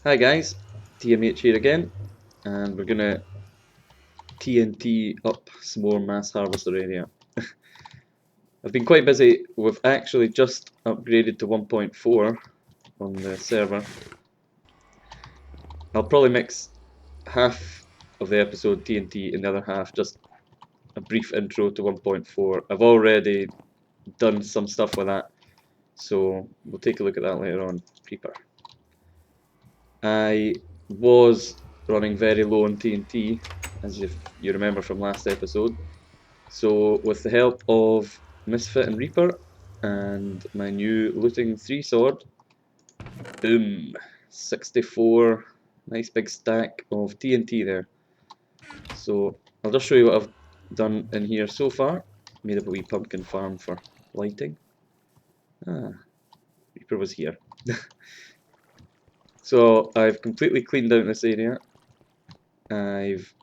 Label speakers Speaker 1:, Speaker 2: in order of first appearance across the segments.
Speaker 1: Hi guys, TMH here again, and we're gonna TNT up some more mass harvester area. I've been quite busy. We've actually just upgraded to 1.4 on the server. I'll probably mix half of the episode TNT and the other half just a brief intro to 1.4. I've already done some stuff with that, so we'll take a look at that later on. Reaper. I was running very low on TNT, as if you remember from last episode. So with the help of Misfit and Reaper and my new looting 3 sword, boom, 64, nice big stack of TNT there. So I'll just show you what I've done in here so far. Made up a wee pumpkin farm for lighting. Ah, Reaper was here. So I've completely cleaned out this area. I've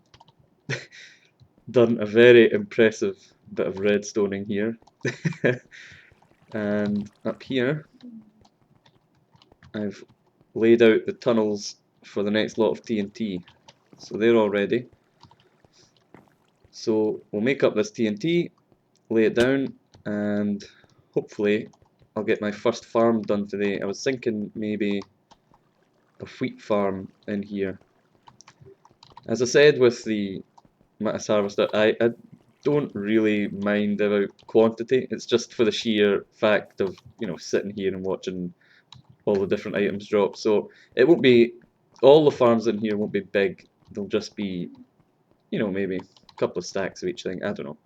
Speaker 1: done a very impressive bit of redstoning here. And up here I've laid out the tunnels for the next lot of TNT. So they're all ready. So we'll make up this TNT, lay it down, and hopefully I'll get my first farm done today. I was thinking maybe a wheat farm in here. As I said with the mass harvester, I don't really mind about quantity. It's just for the sheer fact of, sitting here and watching all the different items drop. So it won't be, all the farms in here won't be big. They'll just be, maybe a couple of stacks of each thing. I don't know.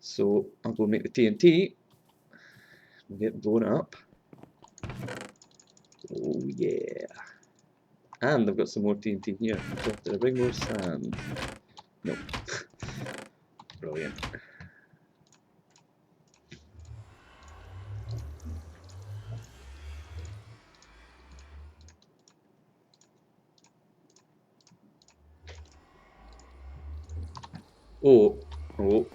Speaker 1: So I'll go make the TNT. We'll get blown up. Oh yeah. And I've got some more TNT here. Did I bring more sand? No. Brilliant. Oh. Oh.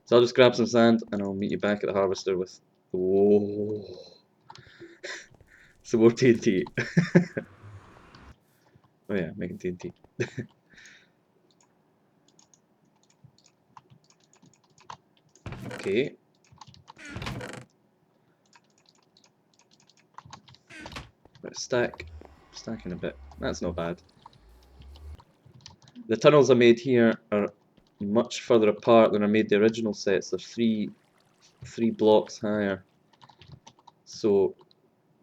Speaker 1: So I'll just grab some sand and I'll meet you back at the harvester with... Oh. Some more TNT. Oh yeah, making TNT. Okay. Stacking a bit. That's not bad. The tunnels I made here are much further apart than I made the original sets. They're three blocks higher. So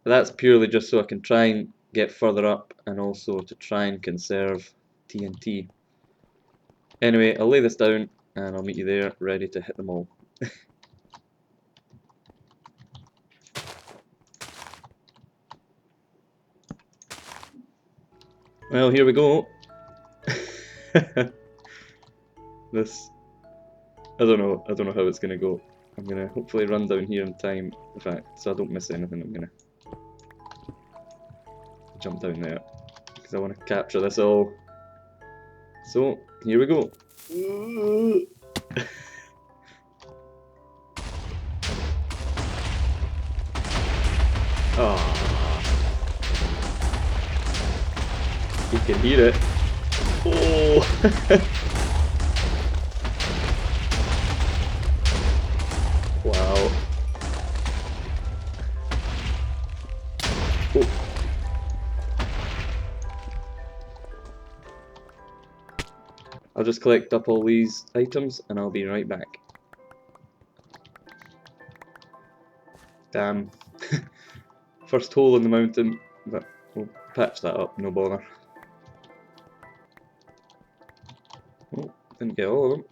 Speaker 1: that's purely just so I can try and get further up and also to try and conserve TNT. Anyway, I'll lay this down and I'll meet you there ready to hit them all. Well, here we go. This, I don't know how it's gonna go. I'm gonna hopefully run down here in time, in fact, so I don't miss anything. I'm gonna jump down there because I want to capture this all. So here we go. Ah, you can hear it. Oh. Wow. Oh. I'll just collect up all these items and I'll be right back. Damn. First hole in the mountain, but we'll patch that up, no bother. Oh, didn't get all of them.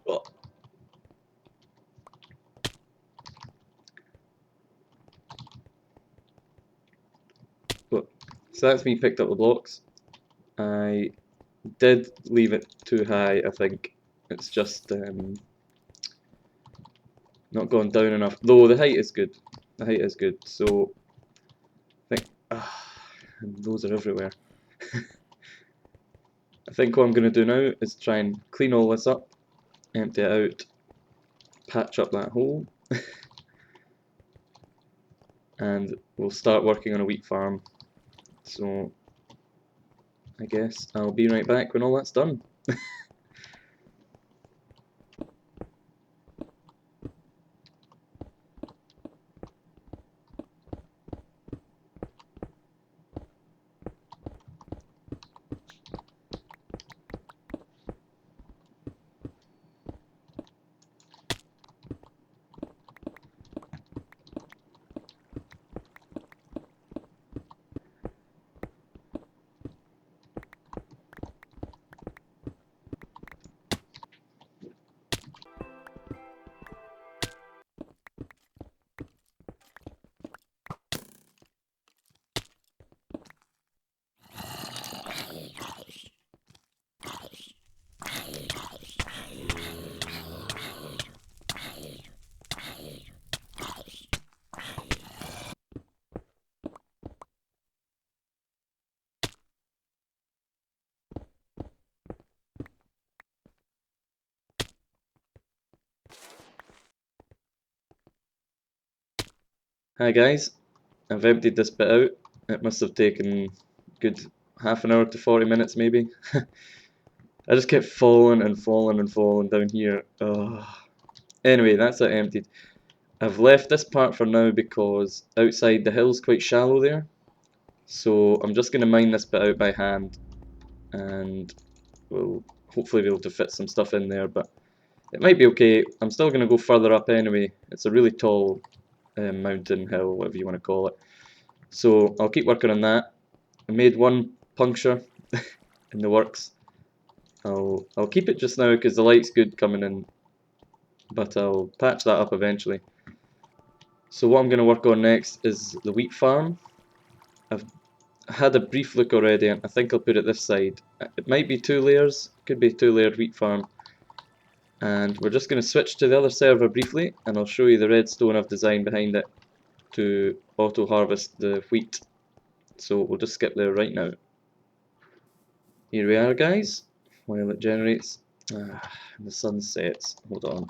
Speaker 1: Oh. So that's me picked up the blocks. I did leave it too high, I think. It's just not gone down enough. Though the height is good. The height is good. So I think those are everywhere. I think what I'm going to do now is try and clean all this up, empty it out, patch up that hole, and we'll start working on a wheat farm. So I guess I'll be right back when all that's done. Hi guys, I've emptied this bit out. It must have taken good half an hour to 40 minutes maybe. I just kept falling and falling and falling down here. Ugh. Anyway, that's it emptied. I've left this part for now because outside the hill's quite shallow there. So I'm just going to mine this bit out by hand, and we'll hopefully be able to fit some stuff in there, but it might be okay. I'm still going to go further up anyway. It's a really tall mountain, hill, whatever you want to call it. So I'll keep working on that. I made one puncture in the works. I'll keep it just now because the light's good coming in, but I'll patch that up eventually. So what I'm going to work on next is the wheat farm. I've had a brief look already, and I think I'll put it this side. It might be 2 layers, could be a 2-layered wheat farm. And we're just going to switch to the other server briefly, and I'll show you the redstone I've designed behind it to auto harvest the wheat. So we'll just skip there right now. Here we are guys, while it generates. The sun sets, hold on.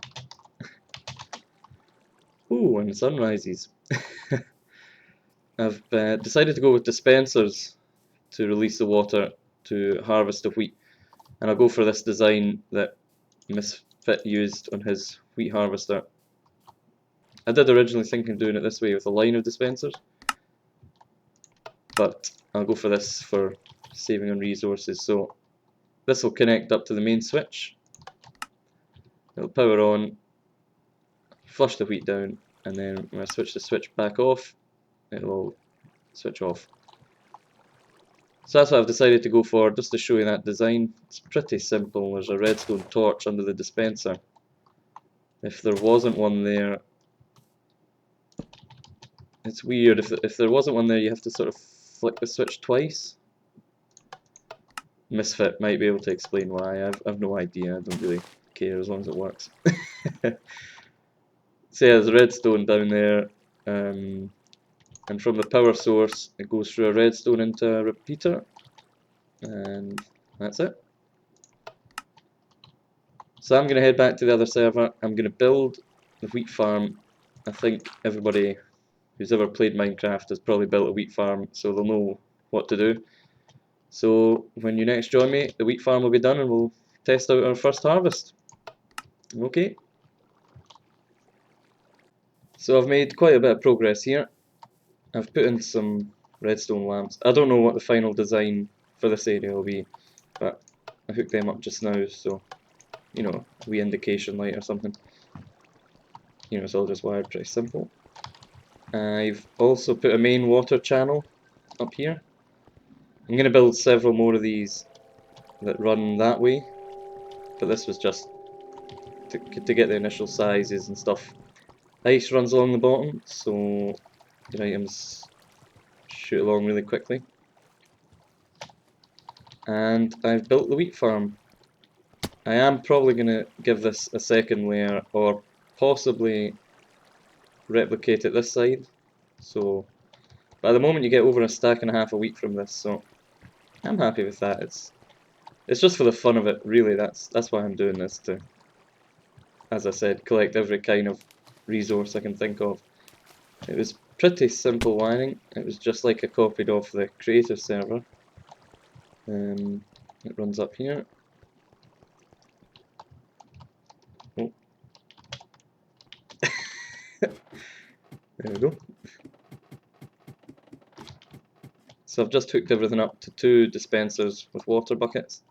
Speaker 1: Ooh, and the sun rises. I've decided to go with dispensers to release the water to harvest the wheat, and I'll go for this design that Misfit used on his wheat harvester. I did originally think of doing it this way with a line of dispensers, but I'll go for this for saving on resources. So this will connect up to the main switch, it'll power on, flush the wheat down, and then when I switch the switch back off, it'll switch off. So that's what I've decided to go for, just to show you that design. It's pretty simple. There's a redstone torch under the dispenser. If there wasn't one there, it's weird. If there wasn't one there, you have to sort of flick the switch twice. Misfit might be able to explain why. I've no idea. I don't really care as long as it works. So yeah, there's a redstone down there, and from the power source, it goes through a redstone into a repeater, and that's it. So I'm going to head back to the other server. I'm going to build the wheat farm. I think everybody who's ever played Minecraft has probably built a wheat farm, so they'll know what to do. So when you next join me, the wheat farm will be done and we'll test out our first harvest. Okay. So I've made quite a bit of progress here. I've put in some redstone lamps. I don't know what the final design for this area will be, but I hooked them up just now, so, you know, a wee indication light or something. You know, it's all just wired pretty simple. I've also put a main water channel up here. I'm going to build several more of these that run that way, but this was just to get the initial sizes and stuff. Ice runs along the bottom, so your items shoot along really quickly. And I've built the wheat farm. I am probably going to give this a second layer, or possibly replicate it this side. So, but at the moment you get over a stack and a half of wheat from this, so I'm happy with that. It's just for the fun of it, really. That's why I'm doing this, to, as I said, collect every kind of resource I can think of. It was pretty simple wiring. It was just like I copied off the creator server. It runs up here. Oh. There we go. So I've just hooked everything up to 2 dispensers with water buckets.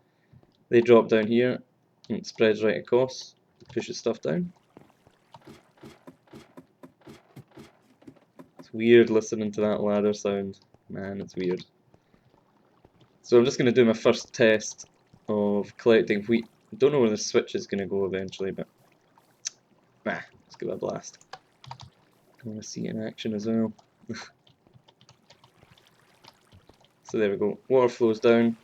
Speaker 1: They drop down here and it spreads right across, pushes stuff down. It's weird listening to that ladder sound. Man, it's weird. So I'm just going to do my first test of collecting wheat. I don't know where the switch is going to go eventually, but let's give it a blast. I want to see it in action as well. So there we go. Water flows down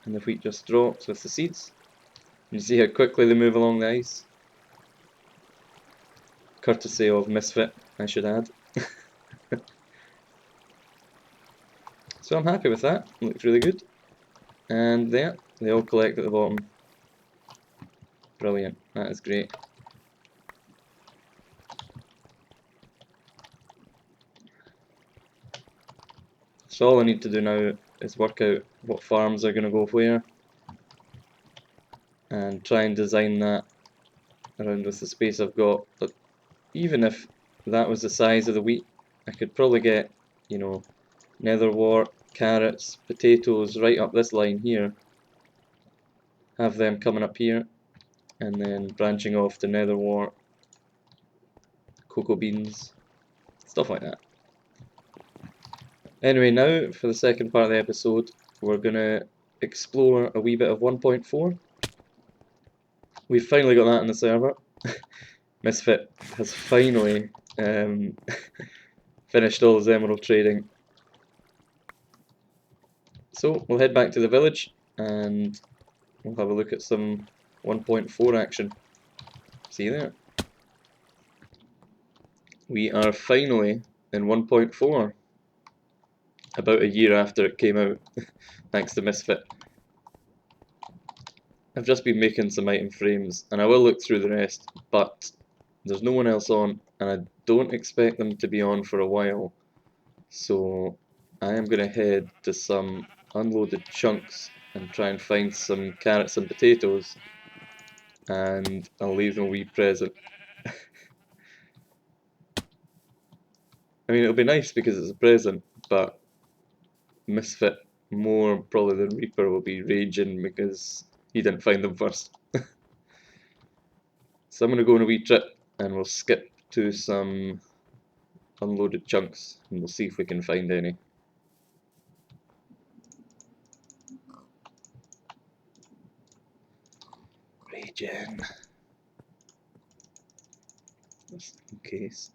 Speaker 1: and the wheat just drops with the seeds. You see how quickly they move along the ice. Courtesy of Misfit, I should add. So I'm happy with that. It looks really good. And there, they all collect at the bottom. Brilliant. That is great. So all I need to do now is work out what farms are going to go where and try and design that around with the space I've got. But even if that was the size of the wheat, I could probably get, you know, netherwort, carrots, potatoes right up this line here, have them coming up here, and then branching off to netherwort, cocoa beans, stuff like that. Anyway, now for the second part of the episode, we're going to explore a wee bit of 1.4. We've finally got that in the server. Misfit has finally finished all his emerald trading. So we'll head back to the village and we'll have a look at some 1.4 action. See you there. We are finally in 1.4. About a year after it came out, thanks to Misfit. I've just been making some item frames, and I will look through the rest, but there's no one else on, and I don't expect them to be on for a while, so I am going to head to some unloaded chunks and try and find some carrots and potatoes, and I'll leave them a wee present. I mean, it'll be nice because it's a present, but Misfit, more probably than Reaper, will be raging because he didn't find them first. So I'm going to go on a wee trip and we'll skip to some unloaded chunks and we'll see if we can find any. Raging. Just in case.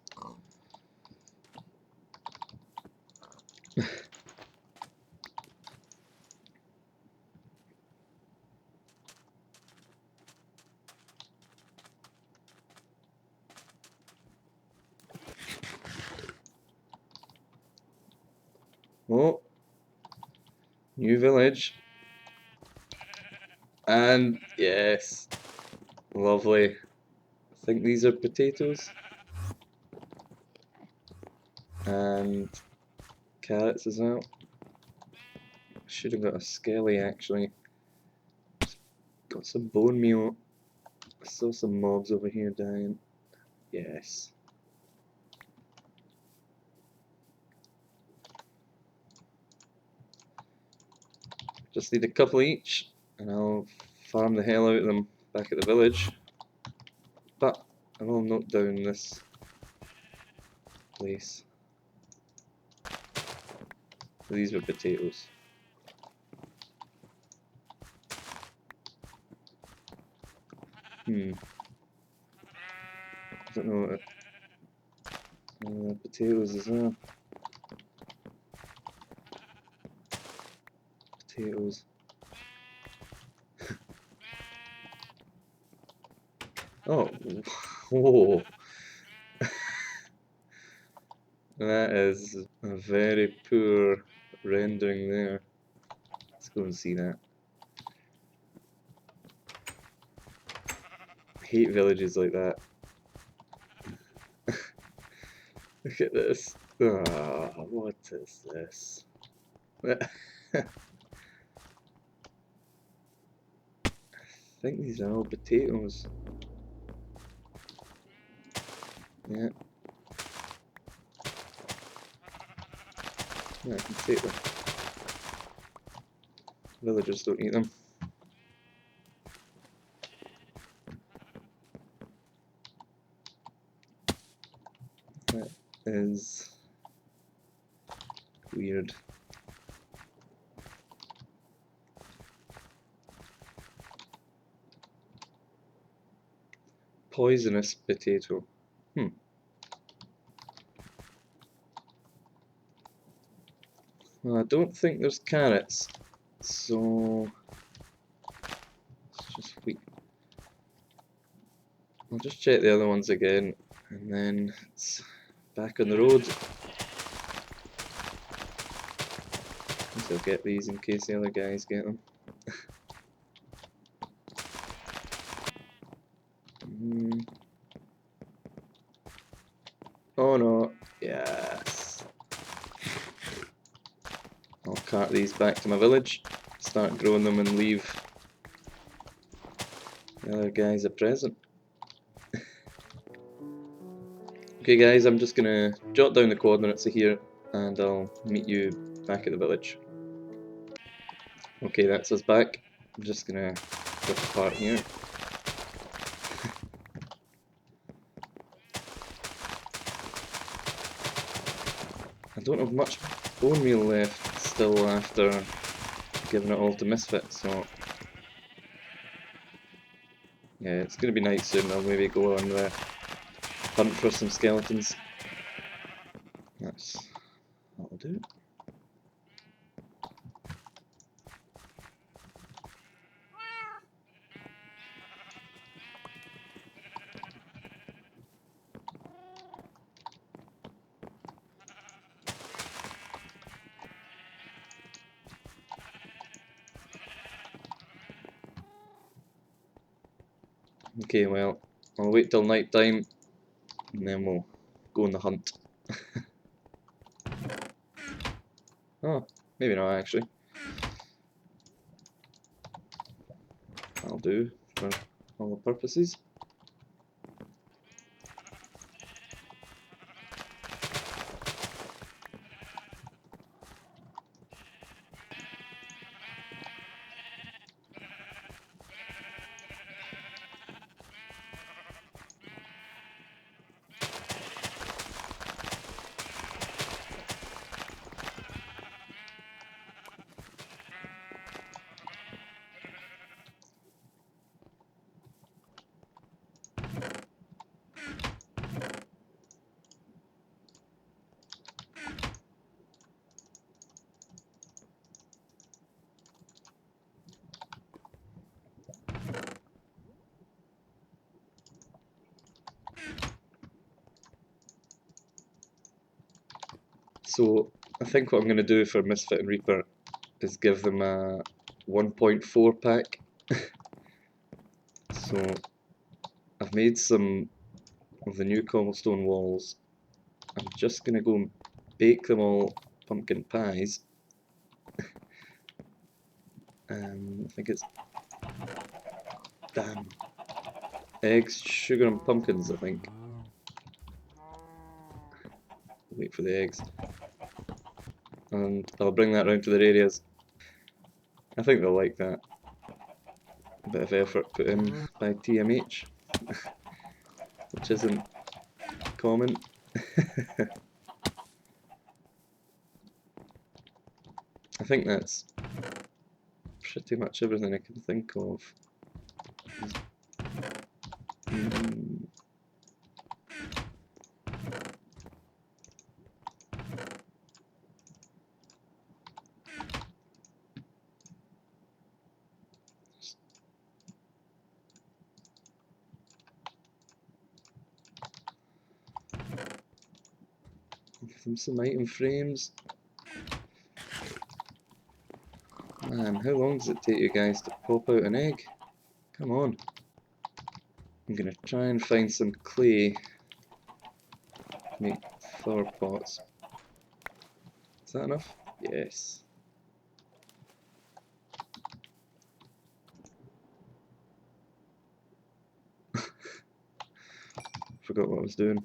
Speaker 1: Oh, new village. And yes, lovely. I think these are potatoes. And carrots as well. Should have got a skelly actually. Got some bone meal. I saw some mobs over here dying. Yes. Just need a couple each and I'll farm the hell out of them back at the village. But I will note down this place. These were potatoes. I don't know what potatoes as well. Potatoes. Oh, whoa. That is a very poor rendering there. Let's go and see that. hate villages like that. Look at this. Oh, what is this? I think these are all potatoes. Yeah. Yeah, I can take them. Villagers don't eat them. That is weird. Poisonous potato. Well, I don't think there's carrots, so let's just wait. I'll just check the other ones again, and then it's back on the road. I'll get these in case the other guys get them. Oh no, yes. I'll cart these back to my village, start growing them and leave the other guys a present. Okay guys, I'm just gonna jot down the coordinates of here and I'll meet you back at the village. Okay, that's us back. I'm just gonna rip apart here. I don't have much bone meal left still after giving it all to Misfit, so yeah, it's gonna be night soon. I'll maybe go on the hunt for some skeletons. That'll do. Okay, well, I'll wait till night time and then we'll go on the hunt. Oh, maybe not actually. That'll do for all the purposes. So I think what I'm going to do for Misfit and Reaper is give them a 1.4 pack. So I've made some of the new cobblestone walls. I'm just going to go and bake them all pumpkin pies. I think it's damn eggs, sugar and pumpkins, I think. Wait for the eggs. And I'll bring that round to their areas. I think they'll like that. A bit of effort put in by TMH, which isn't common. I think that's pretty much everything I can think of. Give them some item frames. Man, how long does it take you guys to pop out an egg? Come on. I'm gonna try and find some clay to make flower pots. Is that enough? Yes. Forgot what I was doing.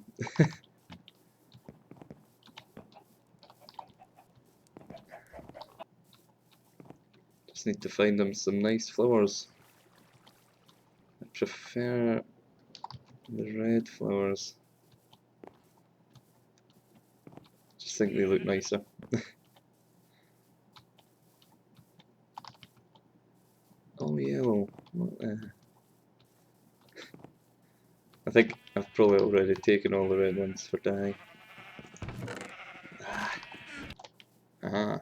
Speaker 1: Just need to find them some nice flowers. I prefer the red flowers. Just think they look nicer. Oh, yellow. What the... I think I've probably already taken all the red ones for dye. Ah. Aha.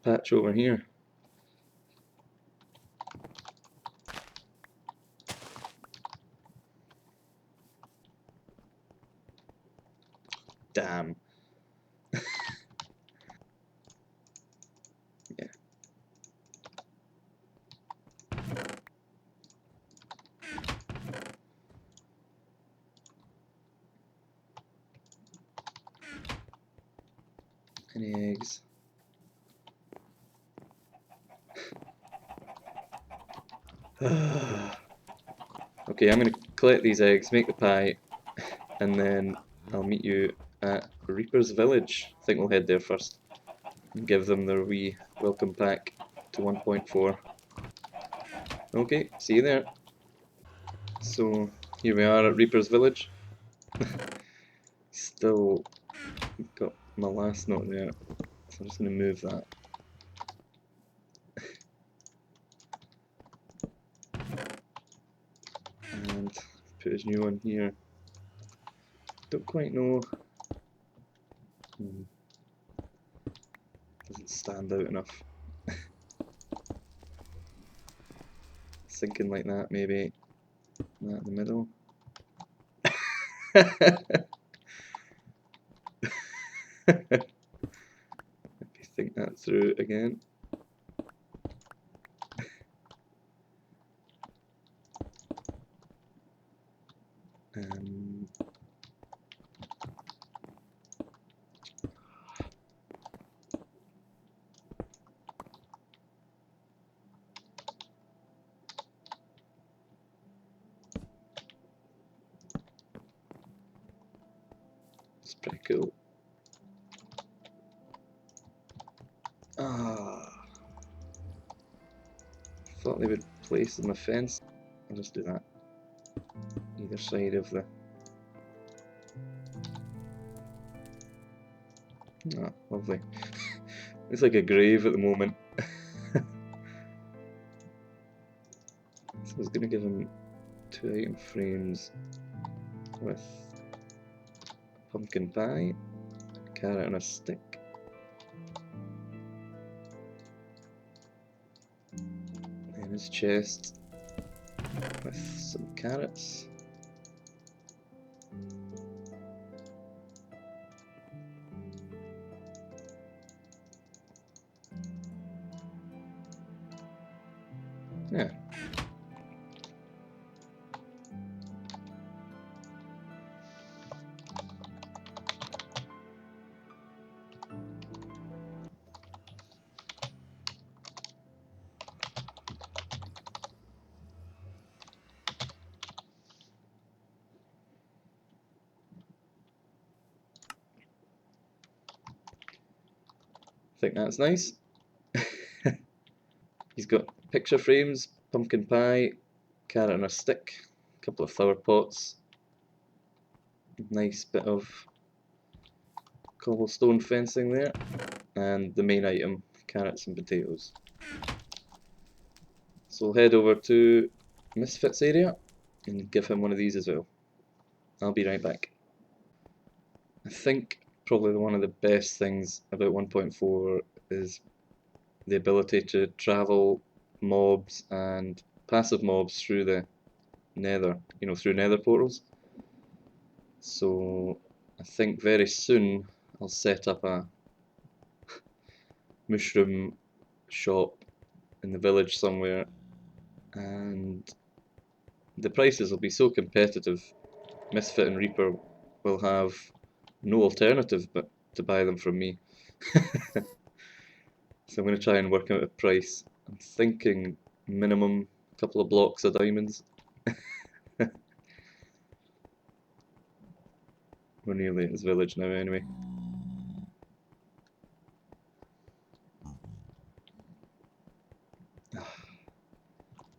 Speaker 1: Patch over here. Damn. Yeah. Any eggs? Okay, I'm gonna collect these eggs, make the pie, and then I'll meet you at Reaper's Village. I think we'll head there first and give them their wee welcome pack to 1.4. Okay, see you there. So here we are at Reaper's Village. Still got my last note there, so I'm just going to move that. And put his new one here. Don't quite know. Doesn't stand out enough. Sinking like that, maybe. That in the middle. Maybe think that through again. Um, it's pretty cool. Ah, thought they would place in the fence. I'll just do that. Either side of the... Ah, lovely. It's like a grave at the moment. So I was going to give him 2 item frames with a pumpkin pie, a carrot and a stick. And his chest with some carrots. Yeah. I think that's nice. He's got picture frames, pumpkin pie, carrot and a stick, a couple of flower pots, nice bit of cobblestone fencing there, and the main item, carrots and potatoes. So we'll head over to Misfit's area and give him one of these as well. I'll be right back. I think probably one of the best things about 1.4 is the ability to travel mobs and passive mobs through the nether, through nether portals. So I think very soon I'll set up a mushroom shop in the village somewhere, and the prices will be so competitive, Misfit and Reaper will have no alternative but to buy them from me. So I'm going to try and work out a price. I'm thinking minimum a couple of blocks of diamonds. We're nearly at his village now anyway.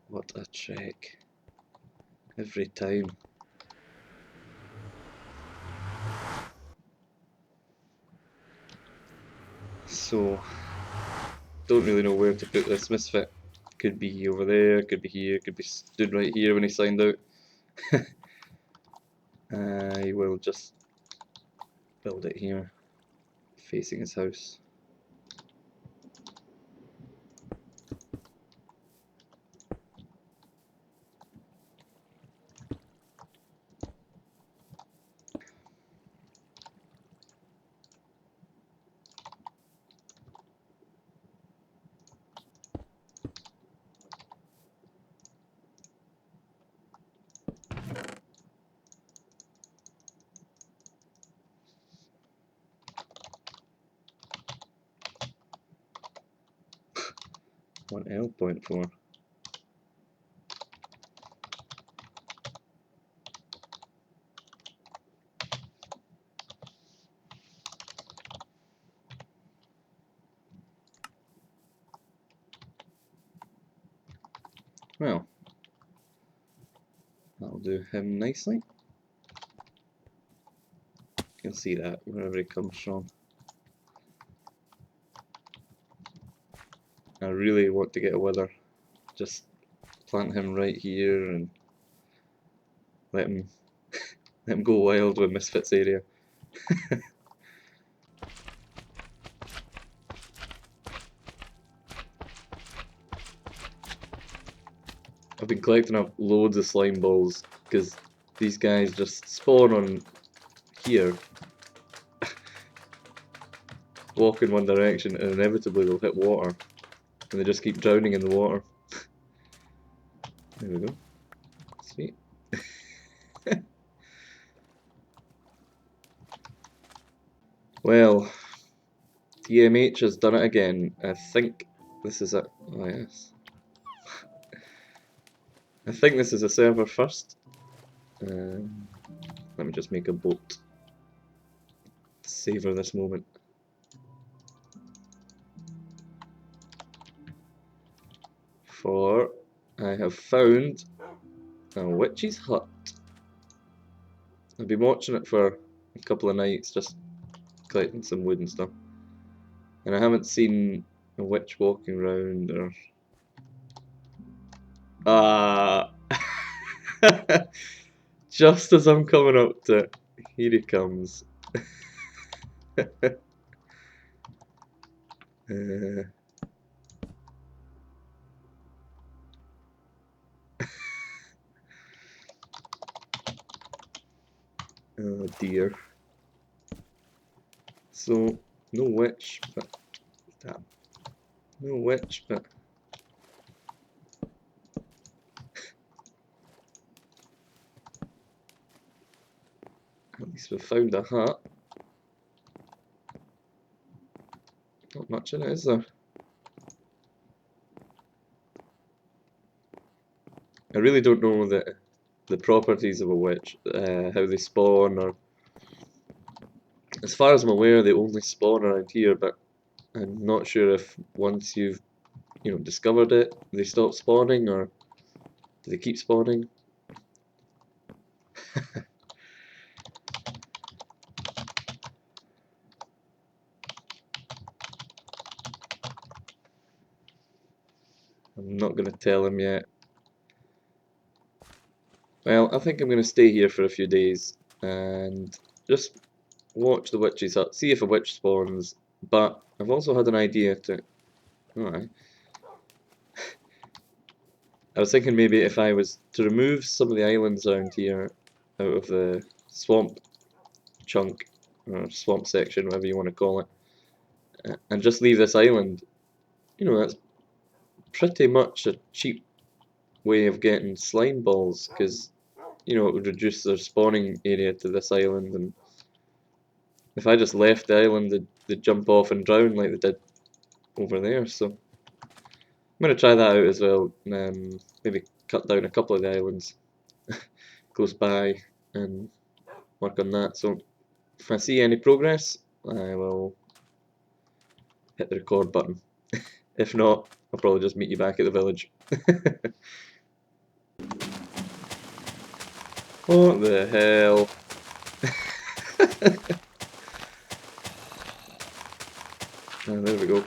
Speaker 1: What a trek. Every time. So, don't really know where to put this Misfit. Could be over there, could be here, could be stood right here when he signed out. I will just build it here, facing his house. What L.4? Well, that'll do him nicely. You can see that wherever he comes from. I really want to get a wither. Just plant him right here and let him let him go wild with Misfits area. I've been collecting up loads of slime balls because these guys just spawn on here, walk in one direction, and inevitably they'll hit water, and they just keep drowning in the water. There we go. Sweet. Well, TMH has done it again. I think this is it. Oh yes. I think this is a server first. Let me just make a boat. Savor this moment. For I have found a witch's hut. I've been watching it for a couple of nights, just collecting some wood and stuff. And I haven't seen a witch walking around or... Ah! Just as I'm coming up to it, here he comes. Oh dear. So, no witch, but... Damn. No witch, but... At least we've found a hut. Not much in it, is there? I really don't know the properties of a witch, how they spawn, or... As far as I'm aware, they only spawn around here, but I'm not sure if once you've, discovered it, they stop spawning, or do they keep spawning? I'm not going to tell him yet. Well, I think I'm going to stay here for a few days and just watch the witch's hut, see if a witch spawns, but I've also had an idea to... Alright. I was thinking maybe if I was to remove some of the islands around here out of the swamp chunk, or swamp section, whatever you want to call it, and just leave this island, that's pretty much a cheap way of getting slime balls, because you know it would reduce their spawning area to this island, and if I just left the island, they'd jump off and drown like they did over there. So I'm gonna try that out as well, and maybe cut down a couple of the islands close by and work on that. So if I see any progress, I will hit the record button. If not, I'll probably just meet you back at the village. What the hell? Oh, there we go.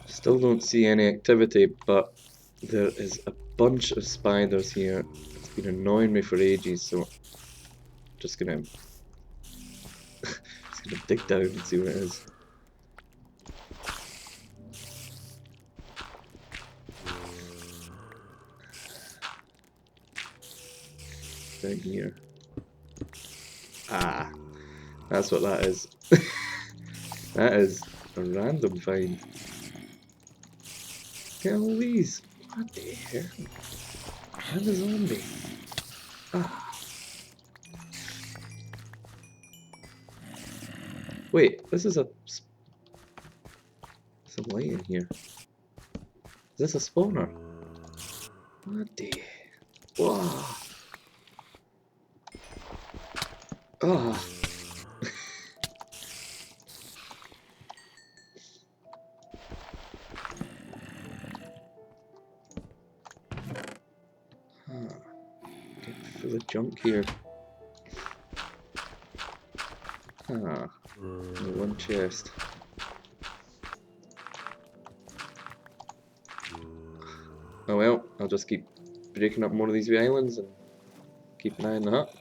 Speaker 1: Still don't see any activity, but there is a bunch of spiders here. It's been annoying me for ages, so just gonna just gonna dig down and see what it is. Down here. Ah, that's what that is. That is a random find. Get all these. What the hell? I'm a zombie. Ah. Wait, this is some light in here. Is this a spawner? What the? Whoa. Ah. Getting full of junk here. Ah. Only one chest. Oh well, I'll just keep breaking up more of these wee islands and keep an eye on the hut.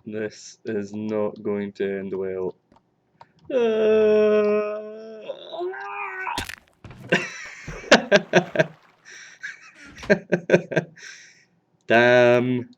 Speaker 1: This is not going to end well. Damn.